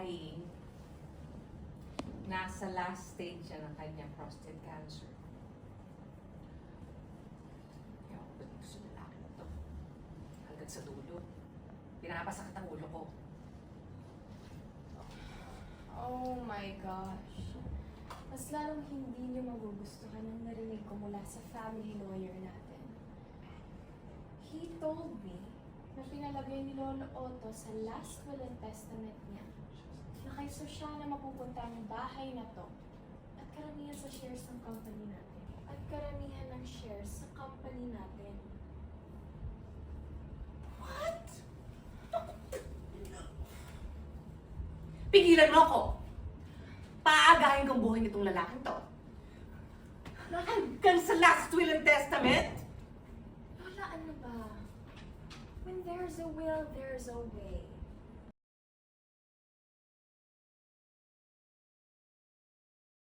dying. Nasa last stage siya ng kanyang prostate cancer. Kaya ako ba gusto ng lalaki na to? Hanggang sa dulo. Pinapasakit ang ulo ko. Oh my gosh. Mas lalong hindi niyo magugustuhan ang narinig ko mula sa family lawyer natin. He told me na pinalagay ni Lolo Otto sa last will and testament niya na kay Sosiana mapupunta ang bahay na to at karamihan sa shares ng company natin. At karamihan ng shares sa company natin. What? Pigilan mo ako! Paagahin kong buhay nitong lalaking to. Hanggang sa last will and testament? Lola, ano ba? When there's a will, there's a way.